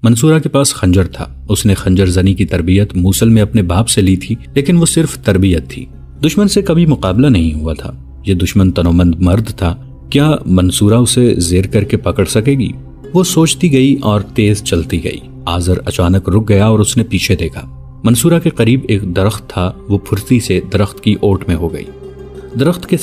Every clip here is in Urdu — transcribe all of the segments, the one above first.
منصورہ کے پاس خنجر تھا. اس نے خنجر زنی کی تربیت موصل میں اپنے باپ سے لی تھی، لیکن وہ صرف تربیت تھی، دشمن سے کبھی مقابلہ نہیں ہوا تھا. یہ دشمن تنومند مرد تھا. کیا منصورہ اسے زیر کر کے پکڑ سکے گی؟ وہ سوچتی گئی اور تیز چلتی گئی. آذر اچانک رک گیا اور اس نے پیچھے دیکھا. منصورہ کے قریب ایک درخت تھا. وہ پھرتی سے درخت کی اوٹ میں ہو گئی. درخت کے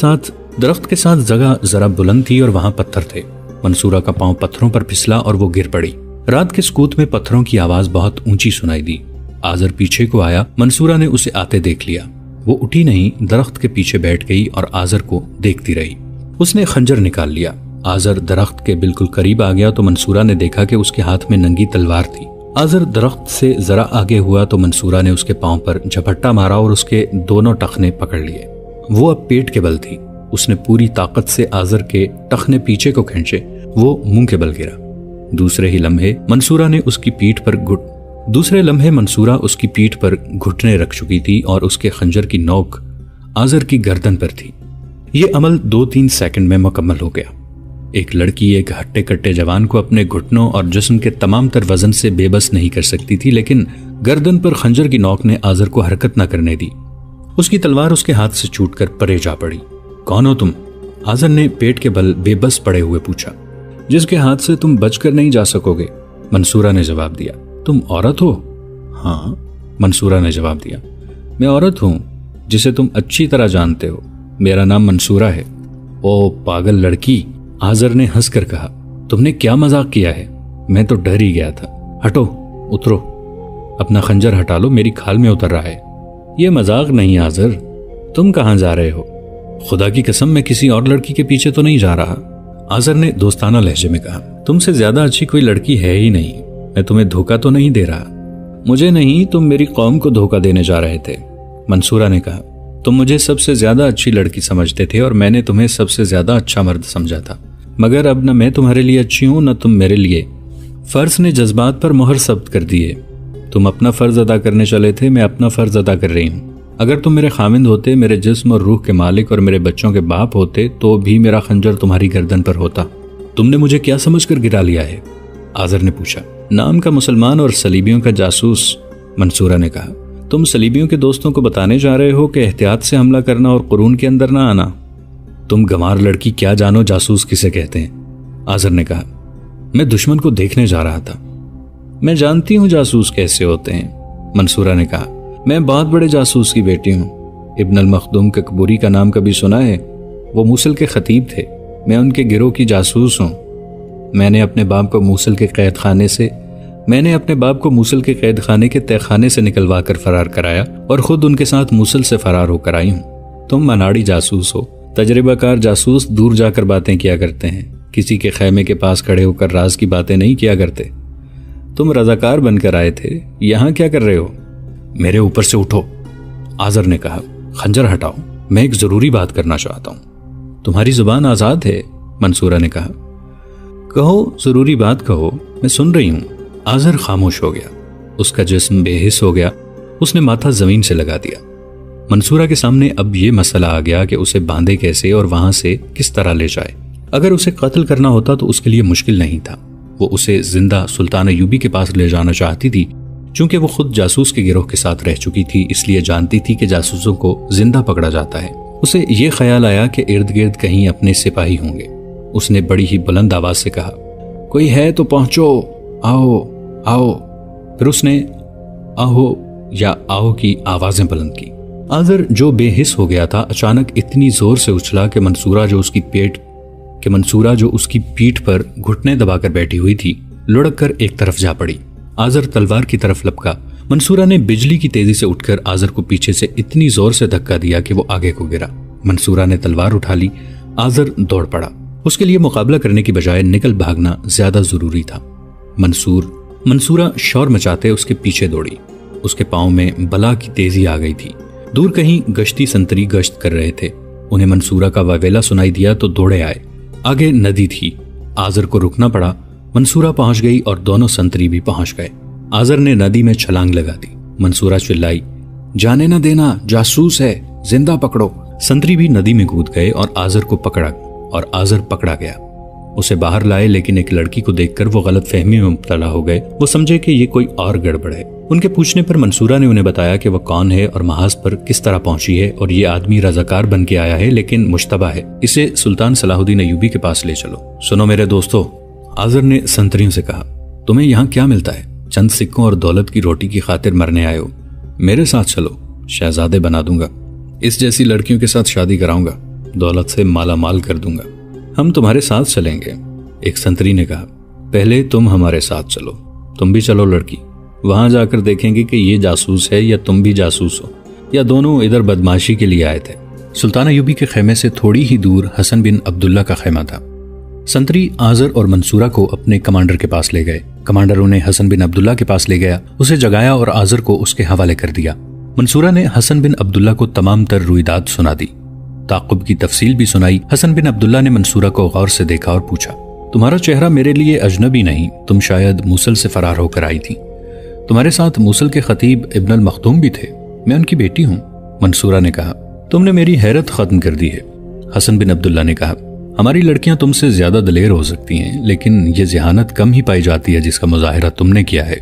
ساتھ جگہ ذرا بلند تھی اور وہاں پتھر تھے. منصورہ کا پاؤں پتھروں پر پھسلا اور وہ گر پڑی. رات کے سکوت میں پتھروں کی آواز بہت اونچی سنائی دی. آذر پیچھے کو آیا. منصورہ نے اسے آتے دیکھ لیا. وہ اٹھی نہیں، درخت کے پیچھے بیٹھ گئی اور آذر کو دیکھتی رہی. اس نے خنجر نکال لیا. آذر درخت کے بالکل قریب آ گیا تو منصورہ نے دیکھا کہ اس کے ہاتھ میں ننگی تلوار تھی. آذر درخت سے ذرا آگے ہوا تو منصورہ نے اس کے پاؤں پر جھپٹا مارا اور اس کے دونوں ٹخنے پکڑ لیے. وہ اب پیٹ کے بل تھی. اس نے پوری طاقت سے آذر کے ٹخنے پیچھے کو کھینچے. وہ منہ کے بل گرا. دوسرے لمحے منصورہ اس کی پیٹھ پر گھٹنے رکھ چکی تھی اور اس کے خنجر کی نوک آذر کی گردن پر تھی. یہ عمل 2-3 سیکنڈ میں مکمل ہو گیا. ایک لڑکی ایک ہٹے کٹے جوان کو اپنے گھٹنوں اور جسم کے تمام تر وزن سے بے بس نہیں کر سکتی تھی، لیکن گردن پر خنجر کی نوک نے آذر کو حرکت نہ کرنے دی. اس کی تلوار اس کے ہاتھ سے چھوٹ کر پرے جا پڑی. کون ہو تم؟ آذر نے پیٹ کے بل بے بس پڑے ہوئے پوچھا. جس کے ہاتھ سے تم بچ کر نہیں جا سکو گے، منصورہ نے جواب دیا. تم عورت ہو؟ ہاں، منصورہ نے جواب دیا. میں عورت ہوں جسے تم اچھی طرح جانتے ہو. میرا نام منصورہ ہے. او پاگل لڑکی، آذر نے ہنس کر کہا. تم نے کیا مذاق کیا ہے؟ میں تو ڈر ہی گیا تھا. ہٹو، اترو. اپنا خنجر ہٹا لو، میری کھال میں اتر رہا ہے. یہ مذاق نہیں آذر. تم کہاں جا رہے ہو؟ خدا کی قسم میں کسی اور لڑکی کے پیچھے تو نہیں جا رہا، آذر نے دوستانہ لہجے میں کہا. تم سے زیادہ اچھی کوئی لڑکی ہے ہی نہیں. میں تمہیں دھوکہ تو نہیں دے رہا. مجھے نہیں، تم میری قوم کو دھوکہ دینے جا رہے تھے، منصورہ نے کہا. تم مجھے سب سے زیادہ اچھی لڑکی سمجھتے تھے اور میں نے تمہیں سب سے زیادہ اچھا مرد سمجھا تھا، مگر اب نہ میں تمہارے لیے اچھی ہوں نہ تم میرے لیے. فرض نے جذبات پر مہر ثبت کر دیے. تم اپنا فرض ادا کرنے چلے تھے، میں اپنا فرض ادا کر رہی ہوں. اگر تم میرے خاوند ہوتے، میرے جسم اور روح کے مالک اور میرے بچوں کے باپ ہوتے تو بھی میرا خنجر تمہاری گردن پر ہوتا. تم نے مجھے کیا سمجھ کر گرا لیا ہے؟ آذر نے پوچھا. نام کا مسلمان اور صلیبیوں کا جاسوس، منصورہ نے کہا. تم صلیبیوں کے دوستوں کو بتانے جا رہے ہو کہ احتیاط سے حملہ کرنا اور قرون کے اندر نہ آنا. تم گمار لڑکی کیا جانو جاسوس کسے کہتے ہیں؟ آذر نے کہا. میں دشمن کو دیکھنے جا رہا تھا. میں جانتی ہوں جاسوس کیسے ہوتے ہیں، منصورہ نے کہا. میں بہت بڑے جاسوس کی بیٹی ہوں. ابن المخدوم ککبوری کا نام کبھی سنا ہے؟ وہ موصل کے خطیب تھے. میں ان کے گروہ کی جاسوس ہوں. میں نے اپنے باپ کو موصل کے قید خانے کے تہ خانے سے نکلوا کر فرار کرایا اور خود ان کے ساتھ موصل سے فرار ہو کر آئی ہوں. تم مناڑی جاسوس ہو. تجربہ کار جاسوس دور جا کر باتیں کیا کرتے ہیں، کسی کے خیمے کے پاس کھڑے ہو کر راز کی باتیں نہیں کیا کرتے. تم رضاکار بن کر آئے تھے، یہاں کیا کر رہے ہو؟ میرے اوپر سے اٹھو، آذر نے کہا. خنجر ہٹاؤ، میں ایک ضروری بات کرنا چاہتا ہوں. تمہاری زبان آزاد ہے، منصورہ نے کہا. کہو، ضروری بات کہو، میں سن رہی ہوں. آذر خاموش ہو گیا. اس کا جسم بے حس ہو گیا. اس نے ماتھا زمین سے لگا دیا. منصورہ کے سامنے اب یہ مسئلہ آ گیا کہ اسے باندھے کیسے اور وہاں سے کس طرح لے جائے. اگر اسے قتل کرنا ہوتا تو اس کے لیے مشکل نہیں تھا. وہ اسے زندہ سلطان ایوبی کے پاس لے جانا چاہتی تھی. چونکہ وہ خود جاسوس کے گروہ کے ساتھ رہ چکی تھی، اس لیے جانتی تھی کہ جاسوسوں کو زندہ پکڑا جاتا ہے. اسے یہ خیال آیا کہ ارد گرد کہیں اپنے سپاہی ہوں گے. اس نے بڑی ہی بلند آواز سے کہا، کوئی ہے تو پہنچو، آؤ آؤ. پھر اس نے آہو یا آؤ کی آوازیں بلند کی. آذر جو بے حس ہو گیا تھا اچانک اتنی زور سے اچھلا کہ منصورہ جو اس کی پیٹھ پر گھٹنے دبا کر بیٹھی ہوئی تھی لڑک کر ایک طرف جا پڑی. آذر تلوار کی طرف لپکا. منصورہ نے بجلی کی تیزی سے اٹھ کر آذر کو پیچھے سے اتنی زور سے دھکا دیا کہ وہ آگے کو گرا. منصورہ نے تلوار اٹھا لی. آذر دوڑ پڑا. اس کے لیے مقابلہ کرنے کی بجائے نکل بھاگنا زیادہ ضروری تھا. منصورہ شور مچاتے اس کے پیچھے دوڑی. اس کے پاؤں میں بلا کی تیزی آ گئی تھی. دور کہیں گشتی سنتری گشت کر رہے تھے. انہیں منصورہ کا واویلا سنائی دیا تو دوڑے آئے. آگے ندی تھی. آذر کو رکنا پڑا. منصورہ پہنچ گئی اور دونوں سنتری بھی پہنچ گئے. آذر نے ندی میں چھلانگ لگا دی. منصورہ چلائی، جانے نہ دینا، جاسوس ہے، زندہ پکڑو. سنتری بھی ندی میں کود گئے اور آذر کو پکڑا اور آذر پکڑا گیا. اسے باہر لائے، لیکن ایک لڑکی کو دیکھ کر وہ غلط فہمی میں مبتلا ہو گئے۔ وہ سمجھے کہ یہ کوئی اور گڑبڑ ہے۔ ان کے پوچھنے پر منصورہ نے انہیں بتایا کہ وہ کون ہے اور محاذ پر کس طرح پہنچی ہے، اور یہ آدمی رضاکار بن کے آیا ہے لیکن مشتبہ ہے، اسے سلطان صلاح الدین ایوبی کے پاس لے چلو۔ سنو میرے دوستو، آذر نے سنتریوں سے کہا، تمہیں یہاں کیا ملتا ہے؟ چند سکوں اور دولت کی روٹی کی خاطر مرنے آئے ہو؟ میرے ساتھ چلو، شہزادے بنا دوں گا، اس جیسی لڑکیوں کے ساتھ شادی کراؤں گا، دولت سے مالا مال کر دوں گا۔ ہم تمہارے ساتھ چلیں گے، ایک سنتری نے کہا۔ پہلے تم ہمارے ساتھ چلو، تم بھی چلو لڑکی، وہاں جا کر دیکھیں گے کہ یہ جاسوس ہے یا تم بھی جاسوس ہو، یا دونوں ادھر بدماشی کے لیے آئے تھے۔ سلطان ایوبی کے خیمے سے تھوڑی ہی دور حسن بن عبداللہ کا خیمہ تھا۔ سنتری آذر اور منصورہ کو اپنے کمانڈر کے پاس لے گئے۔ کمانڈر انہیں حسن بن عبداللہ کے پاس لے گیا، اسے جگایا اور آذر کو اس کے حوالے کر دیا۔ منصورہ نے حسن بن عبداللہ کو تمام تر رویداد سنا دی، تعاقب کی تفصیل بھی سنائی۔ حسن بن عبداللہ نے منصورہ کو غور سے دیکھا اور پوچھا، تمہارا چہرہ میرے لیے اجنبی نہیں، تم شاید موصل سے فرار ہو کر آئی تھی۔ تمہارے ساتھ موصل کے خطیب ابن المختوم بھی تھے، میں ان کی بیٹی ہوں۔ منصورہ نے کہا، تم نے میری حیرت ختم کر دی ہے۔ حسن بن عبداللہ نے کہا، ہماری لڑکیاں تم سے زیادہ دلیر ہو سکتی ہیں، لیکن یہ ذہانت کم ہی پائی جاتی ہے جس کا مظاہرہ تم نے کیا ہے۔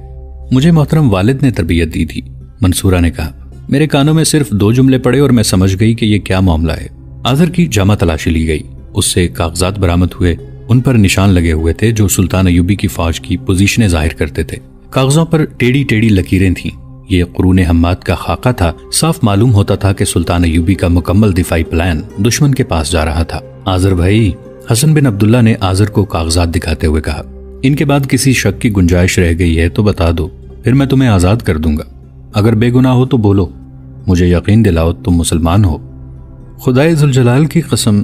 مجھے محترم والد نے تربیت دی تھی، منصورہ نے کہا۔ میرے کانوں میں صرف 2 جملے پڑے اور میں سمجھ گئی کہ یہ کیا معاملہ ہے۔ آذر کی جامہ تلاشی لی گئی، اس سے کاغذات برآمد ہوئے، ان پر نشان لگے ہوئے تھے جو سلطان ایوبی کی فوج کی پوزیشنیں ظاہر کرتے تھے۔ کاغذوں پر ٹیڑھی ٹیڑھی لکیریں تھیں، یہ قرون حماد کا خاکہ تھا۔ صاف معلوم ہوتا تھا کہ سلطان ایوبی کا مکمل دفاعی پلان دشمن کے پاس جا رہا تھا۔ آذر بھائی، حسن بن عبداللہ نے آذر کو کاغذات دکھاتے ہوئے کہا، ان کے بعد کسی شک کی گنجائش رہ گئی ہے تو بتا دو، پھر میں تمہیں آزاد کر دوں گا۔ اگر بے گناہ ہو تو بولو، مجھے یقین دلاؤ تم مسلمان ہو۔ خدائے ذوالجلال کی قسم،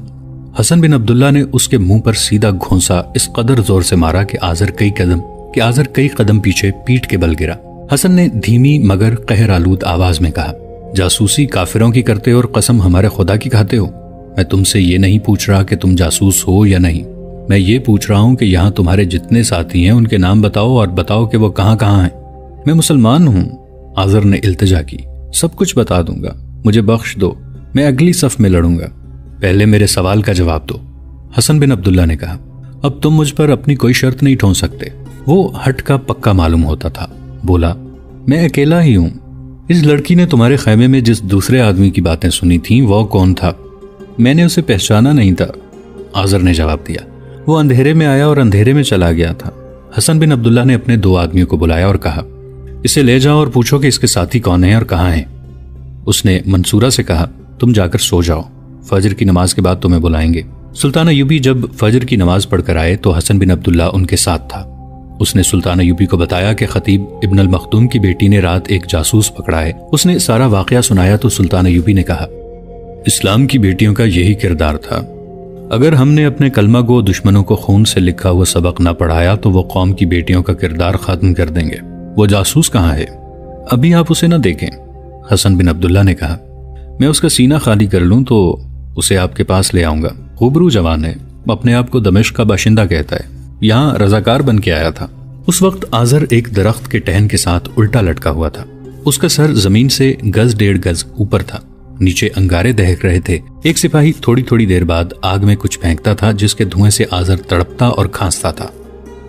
حسن بن عبداللہ نے اس کے منہ پر سیدھا گھونسا اس قدر زور سے مارا کہ آذر کئی قدم پیچھے پیٹ کے بل گرا۔ حسن نے دھیمی مگر قہر آلود آواز میں کہا، جاسوسی کافروں کی کرتے ہو اور قسم ہمارے خدا کی کھاتے ہو؟ میں تم سے یہ نہیں پوچھ رہا کہ تم جاسوس ہو یا نہیں، میں یہ پوچھ رہا ہوں کہ یہاں تمہارے جتنے ساتھی ہیں ان کے نام بتاؤ اور بتاؤ کہ وہ کہاں کہاں ہیں۔ میں مسلمان ہوں، آذر نے التجا کی، سب کچھ بتا دوں گا، مجھے بخش دو، میں اگلی صف میں لڑوں گا، پہلے میرے سوال کا جواب دو۔ حسن بن عبداللہ نے کہا، اب تم مجھ پر اپنی کوئی شرط نہیں ٹھون سکتے۔ وہ ہٹ کا پکا معلوم ہوتا تھا، بولا، میں اکیلا ہی ہوں۔ اس لڑکی نے تمہارے خیمے میں جس دوسرے آدمی کی باتیں سنی تھیں وہ کون تھا؟ میں نے اسے پہچانا نہیں تھا، آذر نے جواب دیا، وہ اندھیرے میں آیا اور اندھیرے میں چلا گیا تھا۔ حسن بن عبداللہ نے اپنے 2 آدمیوں کو بلایا اور کہا، اسے لے جاؤ اور پوچھو کہ اس کے ساتھی کون ہیں اور کہاں ہیں۔ اس نے منصورہ سے کہا، تم جا کر سو جاؤ، فجر کی نماز کے بعد تمہیں بلائیں گے۔ سلطان ایوبی جب فجر کی نماز پڑھ کر آئے تو حسن بن عبداللہ ان کے ساتھ تھا۔ اس نے سلطان ایوبی کو بتایا کہ خطیب ابن المختوم کی بیٹی نے رات ایک جاسوس پکڑا ہے۔ اس نے سارا واقعہ سنایا تو سلطان ایوبی نے کہا، اسلام کی بیٹیوں کا یہی کردار تھا، اگر ہم نے اپنے کلمہ گو دشمنوں کو خون سے لکھا ہوا سبق نہ پڑھایا تو وہ قوم کی بیٹیوں کا کردار ختم کر دیں گے۔ وہ جاسوس کہاں ہے؟ ابھی آپ اسے نہ دیکھیں، حسن بن عبداللہ نے کہا، میں اس کا سینہ خالی کر لوں تو اسے آپ کے پاس لے آؤں گا۔ خوبرو جوان ہے، اپنے آپ کو دمشق کا باشندہ کہتا ہے، یہاں رضاکار بن کے آیا تھا۔ اس وقت آذر ایک درخت کے ٹہن کے ساتھ الٹا لٹکا ہوا تھا، اس کا سر زمین سے 1.5 گز اوپر تھا، نیچے انگارے دہک رہے تھے۔ ایک سپاہی تھوڑی تھوڑی دیر بعد آگ میں کچھ پھینکتا تھا جس کے دھوئیں سے آذر تڑپتا اور کھانستا تھا۔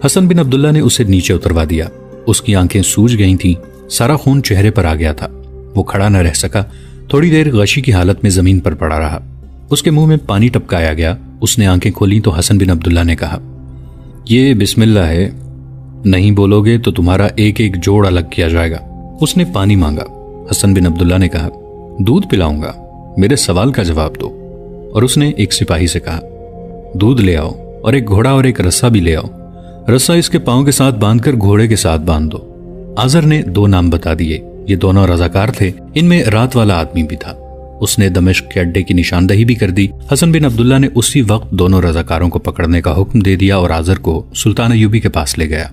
حسن بن عبداللہ نے اسے نیچے اتروا دیا، اس کی آنکھیں سوج گئی تھیں، سارا خون چہرے پر آ گیا تھا، وہ کھڑا نہ رہ سکا، تھوڑی دیر غشی کی حالت میں زمین پر پڑا رہا، اس کے منہ میں پانی ٹپکایا گیا۔ اس نے آنکھیں کھولی تو حسن بن عبداللہ نے کہا، یہ بسم اللہ ہے، نہیں بولو گے تو تمہارا ایک ایک جوڑ الگ کیا جائے گا۔ اس نے پانی مانگا۔ حسن بن عبداللہ نے کہا، دودھ پلاؤں گا، میرے سوال کا جواب دو۔ اور اس نے ایک سپاہی سے کہا، دودھ لے آؤ اور ایک گھوڑا اور ایک رسا بھی لے آؤ، رسا اس کے پاؤں کے ساتھ باندھ کر گھوڑے کے ساتھ باندھ دو۔ آذر نے 2 نام بتا دیے، یہ دونوں رضاکار تھے، ان میں رات والا آدمی بھی تھا۔ اس نے دمشق کے اڈے کی نشاندہی بھی کر دی۔ حسن بن عبداللہ نے اسی وقت دونوں رضاکاروں کو پکڑنے کا حکم دے دیا اور آذر کو سلطان ایوبی کے پاس لے گیا۔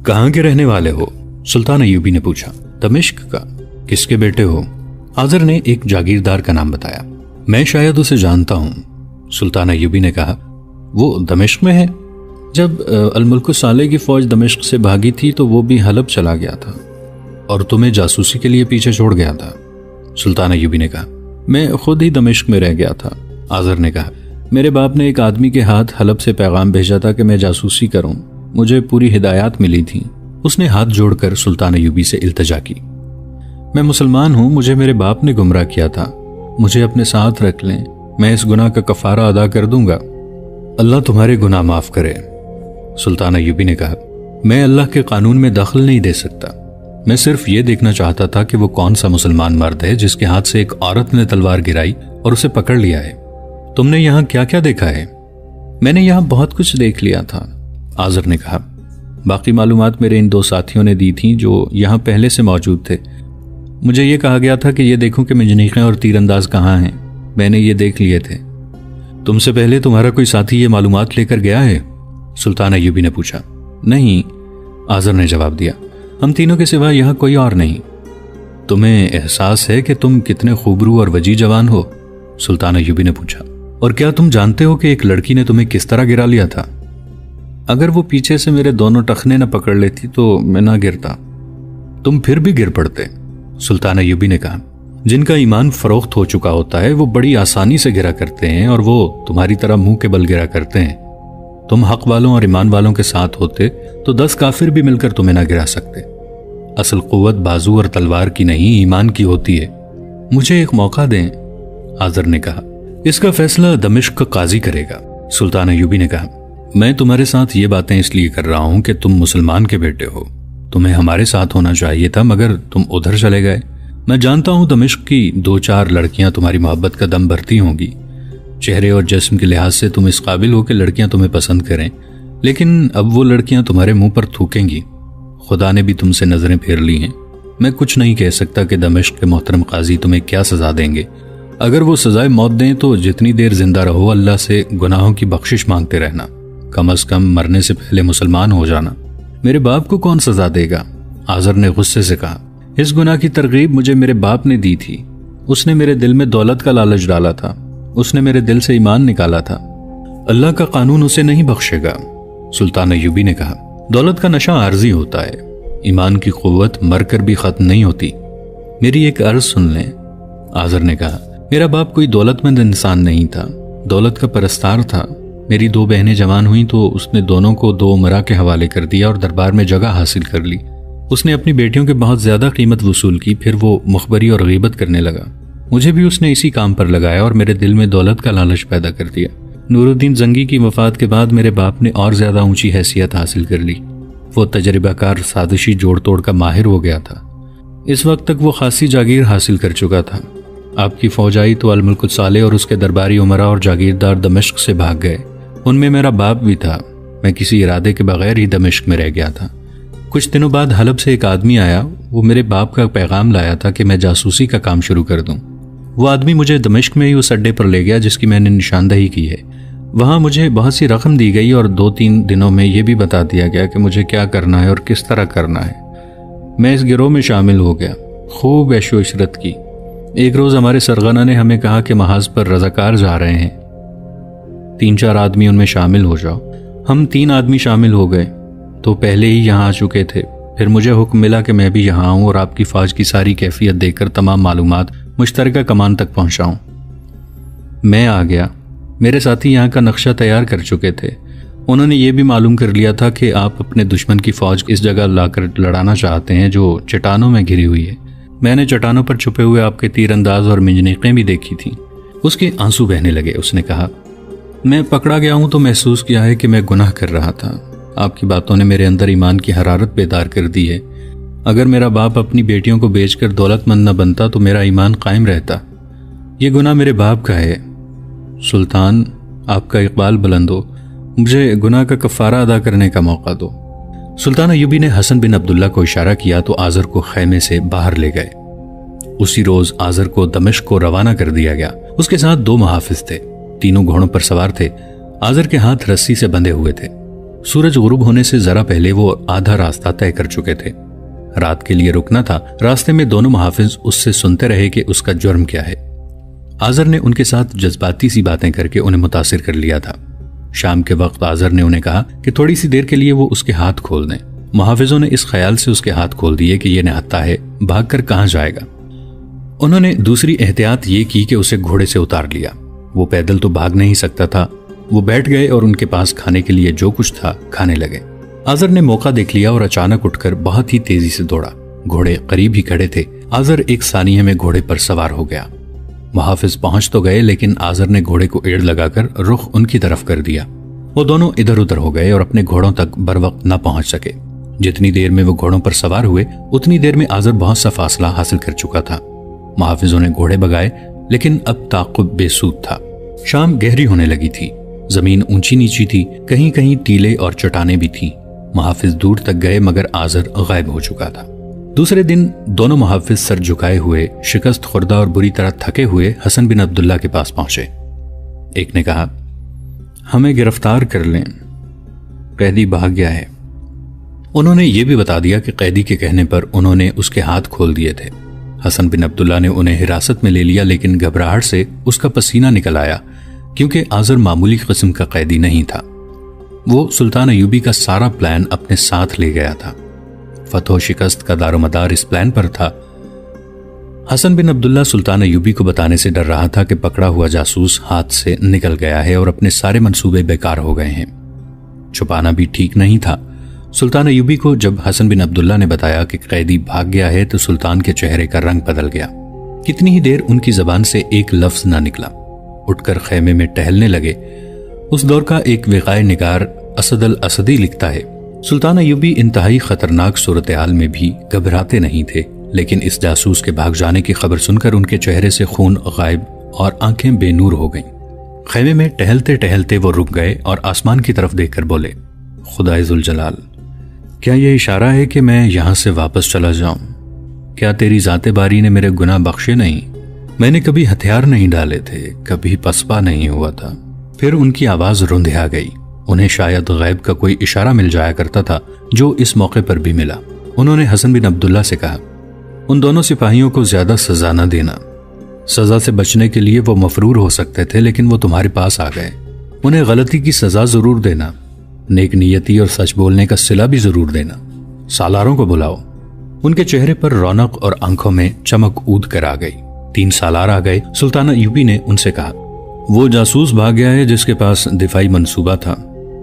کہاں کے رہنے والے ہو؟ سلطان ایوبی نے پوچھا۔ دمشق کا۔ کس کے بیٹے ہو؟ آذر نے ایک جاگیردار کا نام بتایا۔ میں شاید اسے جانتا ہوں، سلطان ایوبی نے کہا۔ وہ دمشق میں ہے؟ جب الملک صالح کی فوج دمشق سے بھاگی تھی تو وہ بھی حلب چلا گیا تھا اور تمہیں جاسوسی کے لیے پیچھے چھوڑ گیا تھا، سلطان ایوبی نے کہا۔ میں خود ہی دمشق میں رہ گیا تھا، آذر نے کہا۔ میرے باپ نے ایک آدمی کے ہاتھ حلب سے پیغام بھیجا تھا کہ میں جاسوسی کروں، مجھے پوری ہدایات ملی تھیں۔ اس نے ہاتھ جوڑ کر سلطان ایوبی سے التجا کی۔ میں مسلمان ہوں، مجھے میرے باپ نے گمراہ کیا تھا، مجھے اپنے ساتھ رکھ لیں، میں اس گناہ کا کفارہ ادا کر دوں گا۔ اللہ تمہارے گناہ معاف کرے۔ سلطان ایوبی نے کہا، میں اللہ کے قانون میں دخل نہیں دے سکتا، میں صرف یہ دیکھنا چاہتا تھا کہ وہ کون سا مسلمان مرد ہے جس کے ہاتھ سے ایک عورت نے تلوار گرائی اور اسے پکڑ لیا ہے۔ تم نے یہاں کیا کیا دیکھا ہے؟ میں نے یہاں بہت کچھ دیکھ لیا تھا، آذر نے کہا۔ باقی معلومات میرے ان 2 ساتھیوں نے دی تھیں جو یہاں پہلے سے موجود تھے۔ مجھے یہ کہا گیا تھا کہ یہ دیکھوں کہ منجنیقیں اور تیر انداز کہاں ہیں، میں نے یہ دیکھ لیے تھے۔ تم سے پہلے تمہارا کوئی ساتھی یہ معلومات لے کر گیا ہے؟ سلطان ایوبی نے پوچھا۔ نہیں، آذر نے جواب دیا، ہم تینوں کے سوا یہاں کوئی اور نہیں۔ تمہیں احساس ہے کہ تم کتنے خوبرو اور وجی جوان ہو؟ سلطان ایوبی نے پوچھا۔ اور کیا تم جانتے ہو کہ ایک لڑکی نے تمہیں کس طرح گرا لیا تھا؟ اگر وہ پیچھے سے میرے دونوں ٹخنے نہ پکڑ لیتی تو میں نہ گرتا۔ تم پھر بھی گر پڑتے، سلطان ایوبی نے کہا۔ جن کا ایمان فروخت ہو چکا ہوتا ہے وہ بڑی آسانی سے گرا کرتے ہیں، اور وہ تمہاری طرح منہ کے بل گرا کرتے ہیں۔ تم حق والوں اور ایمان والوں کے ساتھ ہوتے تو 10 کافر بھی مل کر تمہیں نہ گرا سکتے۔ اصل قوت بازو اور تلوار کی نہیں، ایمان کی ہوتی ہے۔ مجھے ایک موقع دیں، آذر نے کہا۔ اس کا فیصلہ دمشق کا قاضی کرے گا، سلطان ایوبی نے کہا۔ میں تمہارے ساتھ یہ باتیں اس لیے کر رہا ہوں کہ تم مسلمان کے بیٹے ہو، تمہیں ہمارے ساتھ ہونا چاہیے تھا، مگر تم ادھر چلے گئے۔ میں جانتا ہوں دمشق کی 2-4 لڑکیاں تمہاری محبت کا دم بھرتی ہوں گی، چہرے اور جسم کے لحاظ سے تم اس قابل ہو کہ لڑکیاں تمہیں پسند کریں، لیکن اب وہ لڑکیاں تمہارے منہ پر تھوکیں گی۔ خدا نے بھی تم سے نظریں پھیر لی ہیں۔ میں کچھ نہیں کہہ سکتا کہ دمشق کے محترم قاضی تمہیں کیا سزا دیں گے۔ اگر وہ سزائے موت دیں تو جتنی دیر زندہ رہو اللہ سے گناہوں کی بخشش مانگتے رہنا، کم از کم مرنے سے پہلے مسلمان ہو جانا۔ میرے باپ کو کون سزا دے گا؟ آذر نے غصے سے کہا۔ اس گناہ کی ترغیب مجھے میرے باپ نے دی تھی، اس نے میرے دل میں دولت کا لالچ ڈالا تھا، اس نے میرے دل سے ایمان نکالا تھا۔ اللہ کا قانون اسے نہیں بخشے گا، سلطان ایوبی نے کہا۔ دولت کا نشہ عارضی ہوتا ہے، ایمان کی قوت مر کر بھی ختم نہیں ہوتی۔ میری ایک عرض سن لیں، آذر نے کہا۔ میرا باپ کوئی دولت مند انسان نہیں تھا، دولت کا پرستار تھا۔ میری 2 بہنیں جوان ہوئیں تو اس نے دونوں کو 2 امراء کے حوالے کر دیا اور دربار میں جگہ حاصل کر لی۔ اس نے اپنی بیٹیوں کے بہت زیادہ قیمت وصول کی، پھر وہ مخبری اور غیبت کرنے لگا۔ مجھے بھی اس نے اسی کام پر لگایا اور میرے دل میں دولت کا لالچ پیدا کر دیا۔ نور الدین زنگی کی وفات کے بعد میرے باپ نے اور زیادہ اونچی حیثیت حاصل کر لی۔ وہ تجربہ کار سازشی جوڑ توڑ کا ماہر ہو گیا تھا۔ اس وقت تک وہ خاصی جاگیر حاصل کر چکا تھا۔ آپ کی فوج آئی تو الملک صالح اور اس کے درباری امراء اور جاگیردار دمشق سے بھاگ گئے۔ ان میں میرا باپ بھی تھا۔ میں کسی ارادے کے بغیر ہی دمشق میں رہ گیا تھا۔ کچھ دنوں بعد حلب سے ایک آدمی آیا، وہ میرے باپ کا پیغام لایا تھا کہ میں جاسوسی کا کام شروع کر دوں۔ وہ آدمی مجھے دمشق میں ہی اس اڈے پر لے گیا جس کی میں نے نشاندہی کی ہے۔ وہاں مجھے بہت سی رقم دی گئی اور 2-3 دنوں میں یہ بھی بتا دیا گیا کہ مجھے کیا کرنا ہے اور کس طرح کرنا ہے۔ میں اس گروہ میں شامل ہو گیا، خوب عیش و عشرت کی۔ ایک روز ہمارے سرغنہ نے ہمیں کہا کہ محاذ پر رضاکار جا رہے ہیں، 3-4 آدمی ان میں شامل ہو جاؤ۔ ہم 3 آدمی شامل ہو گئے تو پہلے ہی یہاں آ چکے تھے۔ پھر مجھے حکم ملا کہ میں بھی یہاں آؤں اور آپ کی فوج کی ساری کیفیت دیکھ کر تمام معلومات مشترکہ کمان تک پہنچاؤں۔ میں آ گیا۔ میرے ساتھی یہاں کا نقشہ تیار کر چکے تھے۔ انہوں نے یہ بھی معلوم کر لیا تھا کہ آپ اپنے دشمن کی فوج اس جگہ لا کر لڑانا چاہتے ہیں جو چٹانوں میں گھری ہوئی ہے۔ میں نے چٹانوں پر چھپے ہوئے آپ کے تیر انداز اور منجنیقیں بھی دیکھی تھیں۔ اس کے آنسو بہنے لگے۔ اس نے کہا، میں پکڑا گیا ہوں تو محسوس کیا ہے کہ میں گناہ کر رہا تھا۔ آپ کی باتوں نے میرے اندر ایمان کی حرارت بیدار کر دی ہے۔ اگر میرا باپ اپنی بیٹیوں کو بیچ کر دولت مند نہ بنتا تو میرا ایمان قائم رہتا۔ یہ گناہ میرے باپ کا ہے۔ سلطان، آپ کا اقبال بلند ہو، مجھے گناہ کا کفارہ ادا کرنے کا موقع دو۔ سلطان ایوبی نے حسن بن عبداللہ کو اشارہ کیا تو آذر کو خیمے سے باہر لے گئے۔ اسی روز آذر کو دمشق کو روانہ کر دیا گیا۔ اس کے ساتھ 2 محافظ تھے، تینوں گھوڑوں پر سوار تھے۔ آذر کے ہاتھ رسی سے بندھے ہوئے تھے۔ سورج غروب ہونے سے ذرا پہلے وہ آدھا راستہ طے کر چکے تھے۔ رات کے لیے رکنا تھا۔ راستے میں دونوں محافظ اس سے سنتے رہے کہ اس کا جرم کیا ہے۔ آذر نے ان کے ساتھ جذباتی سی باتیں کر کے انہیں متاثر کر لیا تھا۔ شام کے وقت آذر نے انہیں کہا کہ تھوڑی سی دیر کے لیے وہ اس کے ہاتھ کھول دیں۔ محافظوں نے اس خیال سے اس کے ہاتھ کھول دیے کہ یہ نہتا ہے، بھاگ کر کہاں جائے گا۔ انہوں نے دوسری احتیاط یہ کی کہ اسے گھوڑے سے اتار لیا۔ وہ پیدل تو بھاگ نہیں سکتا تھا۔ وہ بیٹھ گئے اور ان کے پاس کھانے کے لیے جو کچھ تھا کھانے لگے۔ آذر نے موقع دیکھ لیا اور اچانک اٹھ کر بہت ہی تیزی سے دوڑا۔ گھوڑے قریب ہی کھڑے تھے۔ آذر ایک ثانیے میں گھوڑے پر سوار ہو گیا۔ محافظ پہنچ تو گئے لیکن آذر نے گھوڑے کو ایڑ لگا کر رخ ان کی طرف کر دیا۔ وہ دونوں ادھر ادھر ہو گئے اور اپنے گھوڑوں تک بر وقت نہ پہنچ سکے۔ جتنی دیر میں وہ گھوڑوں پر سوار ہوئے اتنی دیر میں آذر بہت سا فاصلہ حاصل کر چکا تھا۔ محافظوں نے گھوڑے بگائے لیکن اب تعاقب بے سود تھا۔ شام گہری ہونے لگی تھی۔ زمین اونچی نیچی تھی، کہیں کہیں ٹیلے اور چٹانیں بھی تھیں۔ محافظ دور تک گئے مگر آذر غائب ہو چکا تھا۔ دوسرے دن دونوں محافظ سر جھکائے ہوئے، شکست خوردہ اور بری طرح تھکے ہوئے حسن بن عبداللہ کے پاس پہنچے۔ ایک نے کہا، ہمیں گرفتار کر لیں، قیدی بھاگ گیا ہے۔ انہوں نے یہ بھی بتا دیا کہ قیدی کے کہنے پر انہوں نے اس کے ہاتھ کھول دیے تھے۔ حسن بن عبداللہ نے انہیں حراست میں لے لیا لیکن گھبراہٹ سے اس کا پسینہ نکل آیا کیونکہ آذر معمولی قسم کا قیدی نہیں تھا۔ وہ سلطان ایوبی کا سارا پلان اپنے ساتھ لے گیا تھا۔ فتح و شکست کا دار و مدار اس پلان پر تھا۔ حسن بن عبداللہ سلطان ایوبی کو بتانے سے ڈر رہا تھا کہ پکڑا ہوا جاسوس ہاتھ سے نکل گیا ہے اور اپنے سارے منصوبے بیکار ہو گئے ہیں۔ چھپانا بھی ٹھیک نہیں تھا۔ سلطان ایوبی کو جب حسن بن عبداللہ نے بتایا کہ قیدی بھاگ گیا ہے تو سلطان کے چہرے کا رنگ بدل گیا۔ کتنی ہی دیر ان کی زبان سے ایک لفظ نہ نکلا۔ اٹھ کر خیمے میں ٹہلنے لگے۔ اس دور کا ایک وقائے نگار اسد الاسدی لکھتا ہے، سلطان ایوبی انتہائی خطرناک صورتحال میں بھی گھبراتے نہیں تھے، لیکن اس جاسوس کے بھاگ جانے کی خبر سن کر ان کے چہرے سے خون غائب اور آنکھیں بے نور ہو گئیں۔ خیمے میں ٹہلتے ٹہلتے وہ رک گئے اور آسمان کی طرف دیکھ کر بولے، خدائے ذوالجلال، کیا یہ اشارہ ہے کہ میں یہاں سے واپس چلا جاؤں؟ کیا تیری ذات باری نے میرے گناہ بخشے نہیں؟ میں نے کبھی ہتھیار نہیں ڈالے تھے، کبھی پسپا نہیں ہوا تھا۔ پھر ان کی آواز رندھیا گئی۔ انہیں شاید غیب کا کوئی اشارہ مل جایا کرتا تھا جو اس موقع پر بھی ملا۔ انہوں نے حسن بن عبداللہ سے کہا، ان دونوں سپاہیوں کو زیادہ سزا نہ دینا۔ سزا سے بچنے کے لیے وہ مفرور ہو سکتے تھے لیکن وہ تمہارے پاس آ گئے۔ انہیں غلطی کی سزا ضرور دینا، نیک نیتی اور سچ بولنے کا صلہ بھی ضرور دینا۔ سالاروں کو بلاؤ۔ ان کے چہرے پر رونق اور آنکھوں میں چمک اود کر آ گئی۔ 3 سالار آ گئے۔ سلطان ایوبی نے ان سے کہا، وہ جاسوس بھاگ گیا ہے جس کے پاس دفاعی منصوبہ تھا۔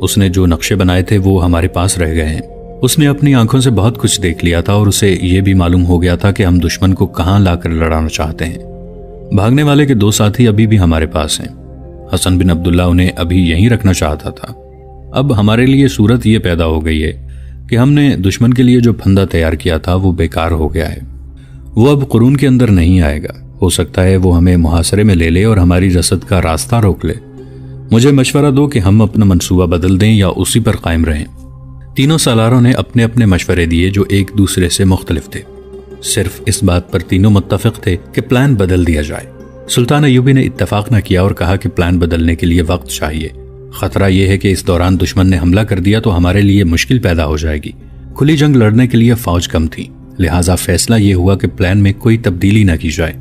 اس نے جو نقشے بنائے تھے وہ ہمارے پاس رہ گئے ہیں۔ اس نے اپنی آنکھوں سے بہت کچھ دیکھ لیا تھا اور اسے یہ بھی معلوم ہو گیا تھا کہ ہم دشمن کو کہاں لا کر لڑانا چاہتے ہیں۔ بھاگنے والے کے 2 ساتھی ابھی بھی ہمارے پاس ہیں۔ حسن بن عبداللہ انہیں ابھی یہیں رکھنا چاہتا تھا۔ اب ہمارے لیے صورت یہ پیدا ہو گئی ہے کہ ہم نے دشمن کے لیے جو پھندا تیار کیا تھا وہ بیکار ہو گیا ہے۔ وہ اب قرون کے اندر نہیں آئے گا۔ ہو سکتا ہے وہ ہمیں محاصرے میں لے لے اور ہماری رسد کا راستہ روک لے۔ مجھے مشورہ دو کہ ہم اپنا منصوبہ بدل دیں یا اسی پر قائم رہیں۔ تینوں سالاروں نے اپنے اپنے مشورے دیے جو ایک دوسرے سے مختلف تھے۔ صرف اس بات پر تینوں متفق تھے کہ پلان بدل دیا جائے۔ سلطان ایوبی نے اتفاق نہ کیا اور کہا کہ پلان بدلنے کے لیے وقت چاہیے۔ خطرہ یہ ہے کہ اس دوران دشمن نے حملہ کر دیا تو ہمارے لیے مشکل پیدا ہو جائے گی۔ کھلی جنگ لڑنے کے لیے فوج کم تھی، لہٰذا فیصلہ یہ ہوا کہ پلان میں کوئی تبدیلی نہ کی جائے۔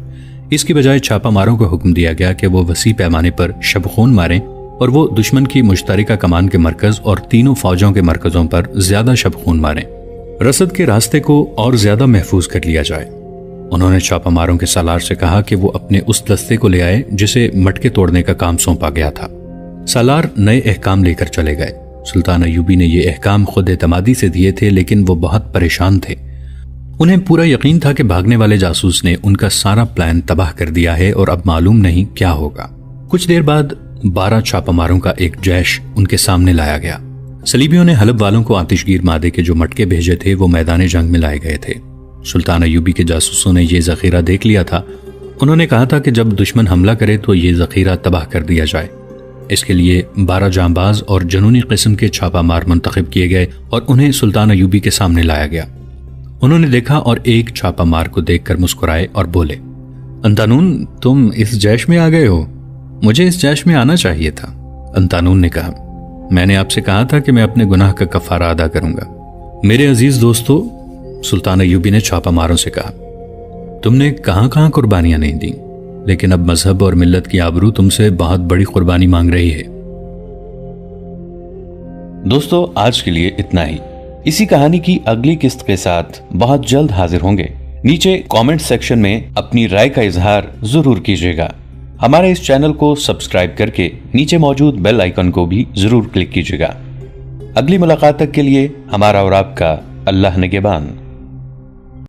اس کی بجائے چھاپا ماروں کو حکم دیا گیا کہ وہ وسیع پیمانے پر شب خون ماریں اور وہ دشمن کی مشترکہ کمان کے مرکز اور تینوں فوجوں کے مرکزوں پر زیادہ شب خون ماریں۔ رسد کے راستے کو اور زیادہ محفوظ کر لیا جائے۔ انہوں نے چھاپا ماروں کے سالار سے کہا کہ وہ اپنے اس دستے کو لے آئے جسے مٹکے توڑنے کا کام سونپا گیا تھا۔ سالار نئے احکام لے کر چلے گئے۔ سلطان ایوبی نے یہ احکام خود اعتمادی سے دیے تھے لیکن وہ بہت پریشان تھے۔ انہیں پورا یقین تھا کہ بھاگنے والے جاسوس نے ان کا سارا پلان تباہ کر دیا ہے اور اب معلوم نہیں کیا ہوگا۔ کچھ دیر بعد 12 چھاپا ماروں کا ایک جیش ان کے سامنے لایا گیا۔ صلیبیوں نے حلب والوں کو آتش گیر مادے کے جو مٹکے بھیجے تھے وہ میدان جنگ میں لائے گئے تھے۔ سلطان ایوبی کے جاسوسوں نے یہ ذخیرہ دیکھ لیا تھا۔ انہوں نے کہا تھا کہ جب دشمن حملہ کرے تو یہ ذخیرہ تباہ کر دیا جائے۔ اس کے لیے 12 جانباز اور جنونی قسم کے چھاپا مار منتخب کیے گئے اور انہیں سلطان ایوبی کے سامنے لایا گیا۔ انہوں نے دیکھا اور ایک چھاپا مار کو دیکھ کر مسکرائے اور بولے، انتانون، تم اس جیش میں آ گئے ہو؟ مجھے اس جیش میں آنا چاہیے تھا۔ انتانون نے کہا، میں نے آپ سے کہا تھا کہ میں اپنے گناہ کا کفارہ ادا کروں گا۔ میرے عزیز دوستو، سلطان ایوبی نے چھاپا ماروں سے کہا، تم نے کہاں کہاں قربانیاں نہیں دیں، لیکن اب مذہب اور ملت کی آبرو تم سے بہت بڑی قربانی مانگ رہی ہے۔ دوستو، آج کے لیے اتنا ہی۔ اسی کہانی کی اگلی قسط کے ساتھ بہت جلد حاضر ہوں گے۔ نیچے کامنٹ سیکشن میں اپنی رائے کا اظہار ضرور کیجیے گا۔ ہمارے اس چینل کو سبسکرائب کر کے نیچے موجود بیل آئیکن کو بھی ضرور کلک کیجیے گا۔ اگلی ملاقات تک کے لیے ہمارا اور آپ کا اللہ نگہبان۔